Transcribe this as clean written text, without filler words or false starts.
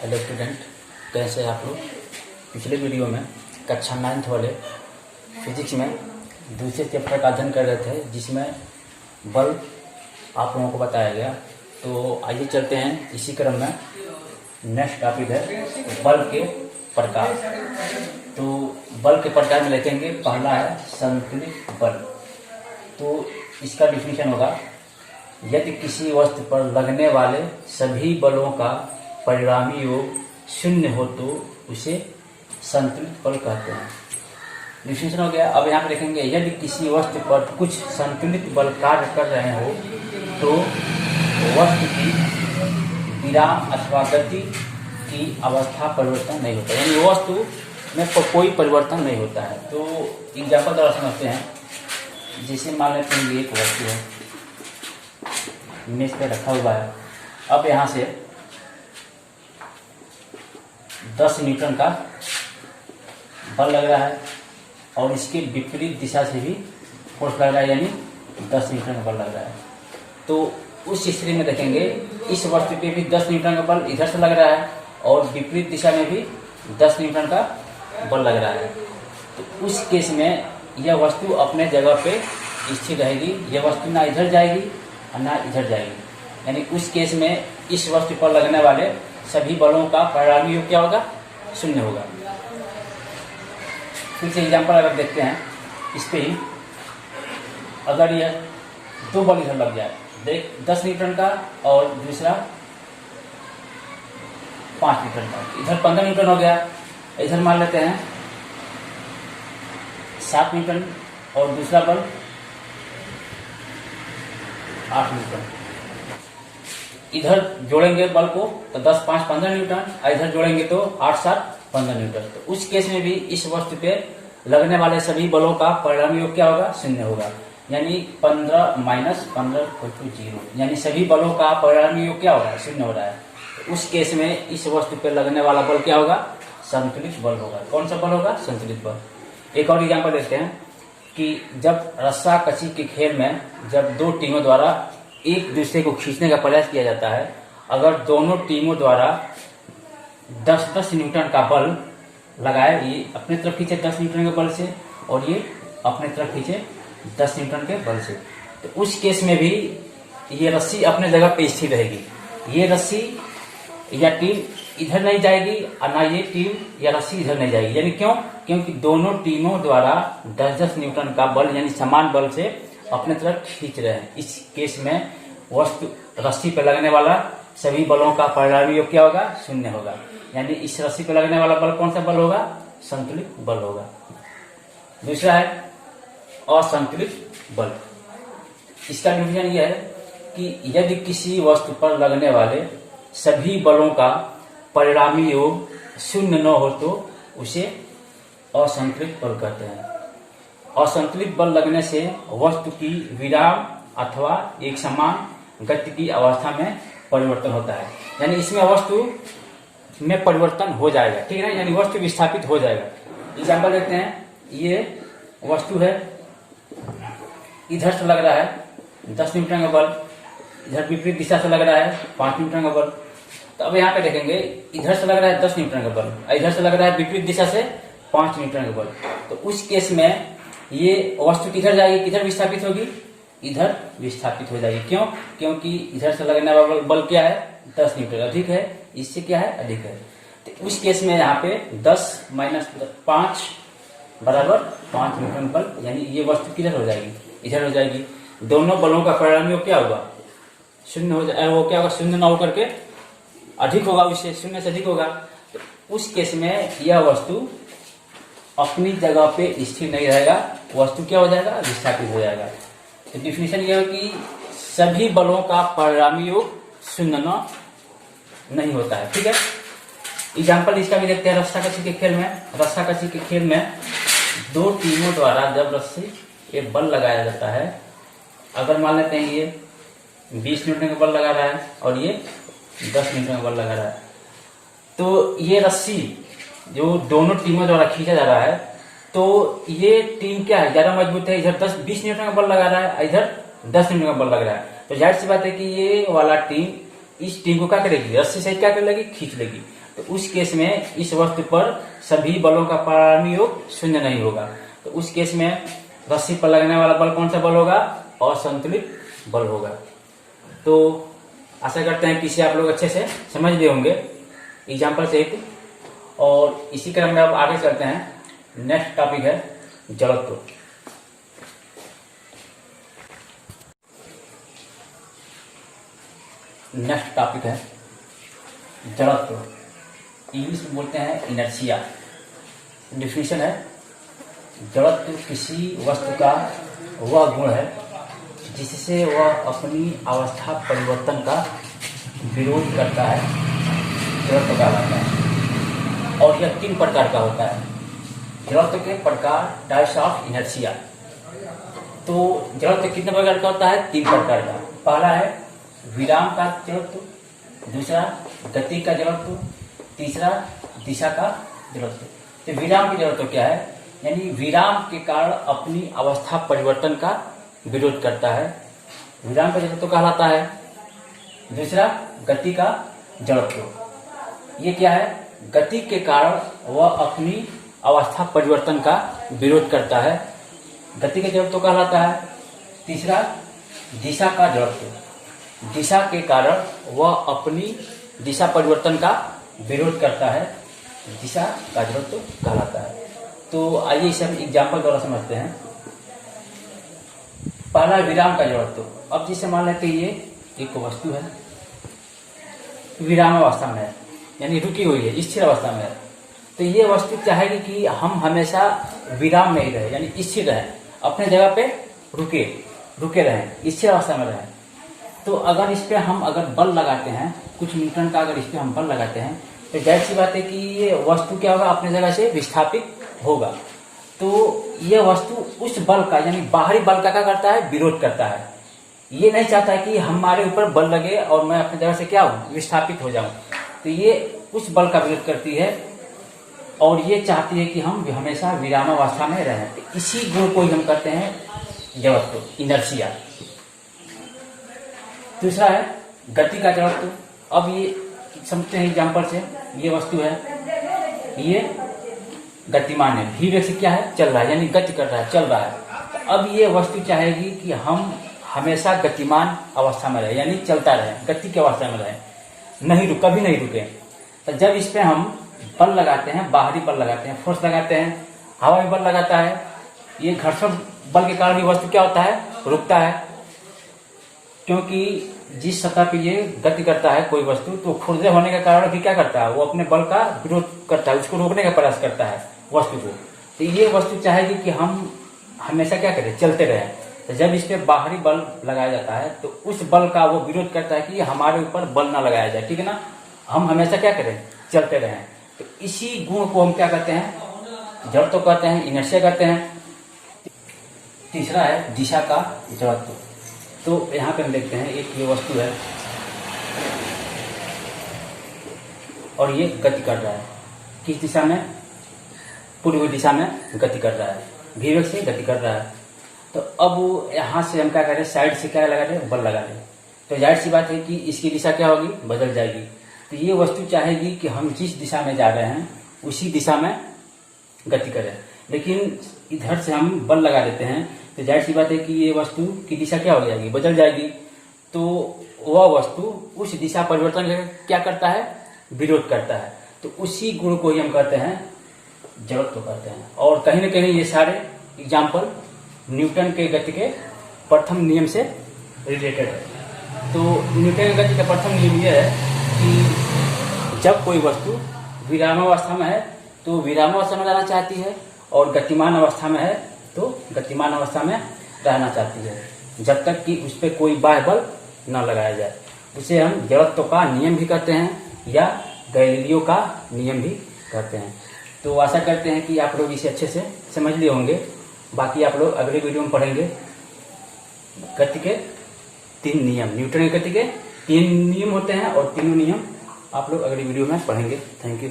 Hello student, कैसे हैं आप लोग। पिछले वीडियो में कक्षा 9th वाले फिजिक्स में दूसरे चैप्टर का अध्ययन कर रहे थे, जिसमें बल आप लोगों को बताया गया। तो आइए चलते हैं इसी क्रम में। नेक्स्ट टॉपिक है बल के प्रकार। तो बल के प्रकार में लिखेंगे, पहला है संतुलित बल। तो इसका डिफिनीशन होगा, यदि किसी वस्तु पर लगने वाले सभी बलों का परिणामी योग शून्य हो तो उसे संतुलित बल कहते हैं। डिफिनीशन हो गया। अब यहाँ पे देखेंगे, यदि किसी वस्तु पर कुछ संतुलित बल कार्य कर रहे हो तो वस्तु की विराम अथवा गति की अवस्था परिवर्तन नहीं होता, यानी वस्तु में कोई परिवर्तन नहीं होता है। तो एग्जाम्पल द्वारा समझते हैं। जैसे मान लेते हैं एक वस्तु है, मेज पे रखा हुआ है। अब यहाँ से 10 न्यूटन का बल लग रहा है और इसके विपरीत दिशा से भी फोर्स लग रहा है, यानी 10 न्यूटन का बल लग रहा है। तो उस स्थिति में देखेंगे, इस वस्तु पे भी 10 न्यूटन का बल इधर से लग रहा है और विपरीत दिशा में भी 10 न्यूटन का बल लग रहा है। तो उस केस में यह वस्तु अपने जगह पे स्थिर रहेगी। यह वस्तु ना इधर जाएगी और ना इधर जाएगी, यानी उस केस में इस वस्तु पर लगने वाले सभी बलों का परिणामी योग क्या होगा? शून्य होगा। फिर से एग्जाम्पल अगर देखते हैं इस पे ही, अगर यह दो बल इधर लग जाए, देख 10 न्यूटन का और दूसरा 5 न्यूटन का, इधर 15 न्यूटन हो गया। इधर मान लेते हैं 7 न्यूटन और दूसरा बल 8 न्यूटन। इधर जोड़ेंगे बल को तो 10 5 15 न्यूटन, इधर जोड़ेंगे तो 8 7 15 न्यूटन। तो उस केस में भी इस वस्तु पे लगने वाले सभी बलों का परिणामी योग क्या होगा? शून्य होगा, यानी 15 - 15 = 0, यानी सभी बलों का परिणामी योग क्या होगा? शून्य हो रहा है। तो उस केस में इस वस्तु पे लगने वाला बल क्या होगा? संतुलित बल होगा। कौन सा बल होगा? संतुलित बल। एक और एग्जाम्पल देते हैं कि जब रस्सा कसी के खेल में जब दो टीमों द्वारा एक दूसरे को खींचने का प्रयास किया जाता है, अगर दोनों टीमों द्वारा 10-10 न्यूटन का बल लगाए, ये अपने तरफ खींचे 10 न्यूटन के बल से और ये अपने तरफ खींचे 10 न्यूटन के बल से, तो उस केस में भी ये रस्सी अपने जगह पे स्थिर रहेगी। ये रस्सी या टीम इधर नहीं जाएगी और ना ये टीम या रस्सी इधर नहीं जाएगी। यानी क्यों? क्योंकि दोनों टीमों द्वारा 10-10 न्यूटन का बल यानी समान बल से अपने तरफ खींच रहे हैं। इस केस में वस्तु रस्सी पे लगने वाला सभी बलों का परिणामी योग क्या होगा? शून्य होगा, यानी इस रस्सी पे लगने वाला बल कौन सा बल होगा? संतुलित बल होगा। दूसरा है असंतुलित बल। इसका डिफिनीशन यह है कि यदि किसी वस्तु पर लगने वाले सभी बलों का परिणामी योग शून्य न हो तो उसे असंतुलित बल कहते हैं। असंतुलित बल लगने से वस्तु की विराम अथवा एक समान गति की अवस्था में परिवर्तन होता है, यानी इसमें वस्तु में परिवर्तन हो जाएगा, ठीक है ना, यानी वस्तु विस्थापित हो जाएगा। एग्जाम्पल देते हैं, ये वस्तु है, इधर से लग रहा है 10 न्यूटन का बल, इधर विपरीत दिशा से लग रहा है 5 न्यूटन का बल। तो अब यहाँ पे देखेंगे, इधर से लग रहा है 10 न्यूटन का बल, इधर से लग रहा है विपरीत दिशा से 5 न्यूटन का बल। तो उस केस में ये वस्तु किधर जाएगी? किधर विस्थापित होगी? इधर विस्थापित हो जाएगी। क्यों? क्योंकि इधर से लगने वाला बल क्या है? 10 न्यूटन अधिक है, इससे क्या है? अधिक है। तो उस केस में यहाँ पे 10 - 5 = 5 न्यूटन बल, यानी ये वस्तु किधर हो जाएगी? इधर हो जाएगी। दोनों बलों का परिणामी क्या होगा? शून्य हो जाए। वो क्या होगा? शून्य न होकर के अधिक होगा, उससे शून्य से अधिक होगा। तो उस केस में यह वस्तु अपनी जगह पे स्थिर नहीं रहेगा, वस्तु क्या हो जाएगा? विस्थापित हो जाएगा। तो डिफिनीशन यह है कि सभी बलों का परिणामी योग शून्य नहीं होता है, ठीक है। एग्जाम्पल इसका भी देखते हैं। रस्सा कसी के खेल में, रस्सा कसी के खेल में दो टीमों द्वारा जब रस्सी पे बल लगाया जाता है, अगर मान लेते हैं ये 20 न्यूटन का बल लगा रहा है और ये 10 न्यूटन का बल लगा रहा है, तो ये रस्सी जो दोनों टीमों द्वारा खींचा जा रहा है, तो ये टीम क्या है? ज्यादा मजबूत है। इधर 20 न्यूटन का बल लगा रहा है, इधर 10 न्यूटन का बल लग रहा है। तो जाहिर सी बात है कि ये वाला टीम इस टीम को क्या करेगी? रस्सी से क्या कर लेगी? खींच लेगी। तो उस केस में इस वस्तु पर सभी बलों का परिणामी योग शून्य नहीं होगा। तो उस केस में रस्सी पर लगने वाला बल कौन सा बल होगा? असंतुलित बल होगा। तो आशा करते हैं कि इसे आप लोग अच्छे से समझ लिए होंगे एग्जाम्पल से एक। और इसी क्रम में अब आगे चलते हैं। नेक्स्ट टॉपिक है जड़त्व। नेक्स्ट टॉपिक है जड़त्व, इंग्लिश में बोलते हैं इनर्शिया। डिफिनेशन है, जड़त्व किसी वस्तु का वह गुण है जिससे वह अपनी अवस्था परिवर्तन का विरोध करता है, जड़त्व कहलाता है। और यह 3 प्रकार का होता है। जड़त्व के प्रकार, टाइप्स ऑफ इनर्शिया। तो जड़त्व कितने प्रकार का होता है? 3 प्रकार का। पहला है विराम का जड़त्व, दूसरा गति का जड़त्व, तीसरा दिशा का जड़त्व। तो विराम की जड़त्व क्या है? यानी विराम के कारण अपनी अवस्था परिवर्तन का विरोध करता है, विराम का जड़त्व कहलाता है। दूसरा गति का जड़त्व, ये क्या है? गति के कारण वह अपनी अवस्था परिवर्तन का विरोध करता है, गति का जड़त्व कहलाता है। तीसरा दिशा का जड़त्व, दिशा के कारण वह अपनी दिशा परिवर्तन का विरोध करता है, दिशा का जड़त्व कहलाता है। तो आइए इसे हम एग्जाम्पल द्वारा समझते हैं। पहला विराम का जड़त्व। अब जिसे मान लेते हैं ये एक वस्तु है, विराम अवस्था में है, यानी रुकी हुई है, स्थिर अवस्था में है। तो ये वस्तु चाहेगी कि हम हमेशा विराम में ही रहे, यानी स्थिर रहे, अपने जगह पे रुके रहें, स्थिर अवस्था में रहें। तो अगर इस पे हम बल लगाते हैं, कुछ न्यूटन का अगर इस पे हम बल लगाते हैं, तो जाहिर सी बात है कि ये वस्तु क्या होगा? अपने जगह से विस्थापित होगा। तो ये वस्तु उस बल का, यानी बाहरी बल का क्या करता है? विरोध करता है। ये नहीं चाहता कि हमारे ऊपर बल लगे और मैं अपनी जगह से क्या हूं? विस्थापित हो जाऊं। तो ये उस बल का विरोध करती है और ये चाहती है कि हम हमेशा विरामावस्था में रहें। तो इसी गुण को हम कहते हैं जड़त्व, इनर्शिया। दूसरा है गति का जड़त्व। अब ये समझते हैं एग्जाम्पल से। ये वस्तु है, ये गतिमान है, भी वेग से क्या है? चल रहा है, यानी गति कर रहा है, चल रहा है। तो अब ये वस्तु चाहेगी कि हम हमेशा गतिमान अवस्था में रहे, यानी चलता रहे, गति की अवस्था में रहे, कभी नहीं रुके। तो जब इस पे हम बल लगाते हैं, बाहरी बल लगाते हैं, फोर्स लगाते हैं, हवाई बल लगाता है, ये घर्षण बल के कारण ये वस्तु क्या होता है? रुकता है। क्योंकि जिस सतह पे ये गति करता है कोई वस्तु, तो खुरदे होने के कारण भी क्या करता है? वो अपने बल का विरोध करता है, उसको रोकने का प्रयास करता है वस्तु को। तो ये वस्तु चाहेगी कि हम हमेशा क्या करें? चलते रहें। तो जब इस पे बाहरी बल लगाया जाता है, तो उस बल का वो विरोध करता है कि हमारे ऊपर बल ना लगाया जाए, ठीक है ना, हम हमेशा क्या करें? चलते रहें। तो इसी गुण को हम क्या कहते हैं? जड़त्व कहते हैं, इनर्शिया कहते हैं। तीसरा है दिशा का जड़त्व। तो यहाँ पे हम देखते हैं, एक ये वस्तु है और ये गति कर रहा है। किस दिशा में? पूर्वी दिशा में गति कर रहा है, भी वेग से गति कर रहा है। तो अब यहाँ से हम क्या करें? साइड से क्या लगा दें? बल लगा दें। तो जाहिर सी बात है कि इसकी दिशा क्या होगी? बदल जाएगी। तो ये वस्तु चाहेगी कि हम जिस दिशा में जा रहे हैं उसी दिशा में गति करें, लेकिन इधर से हम बल लगा देते हैं, तो जाहिर सी बात है कि ये वस्तु की दिशा क्या हो जाएगी? बदल जाएगी। तो वह वस्तु उस दिशा परिवर्तन का क्या करता है? विरोध करता है। तो उसी गुण को ही हम कहते हैं जड़त्व कहते हैं। और कहीं न कहीं ये सारे एग्जाम्पल न्यूटन के गति के प्रथम नियम से रिलेटेड है। तो न्यूटन के गति का प्रथम नियम यह है कि जब कोई वस्तु विरामावस्था में है तो विरामावस्था में रहना चाहती है, और गतिमान अवस्था में है तो गतिमान अवस्था में रहना चाहती है, जब तक कि उस पर कोई बाह्य बल न लगाया जाए। उसे हम जड़त्व का नियम भी कहते हैं या गैलीलियो का नियम भी कहते हैं। तो आशा करते हैं कि आप लोग इसे अच्छे से समझ लिए होंगे। बाकी आप लोग अगले वीडियो में पढ़ेंगे गति के 3 नियम। न्यूटन की गति के 3 नियम होते हैं और तीनों नियम आप लोग अगले वीडियो में पढ़ेंगे। Thank you.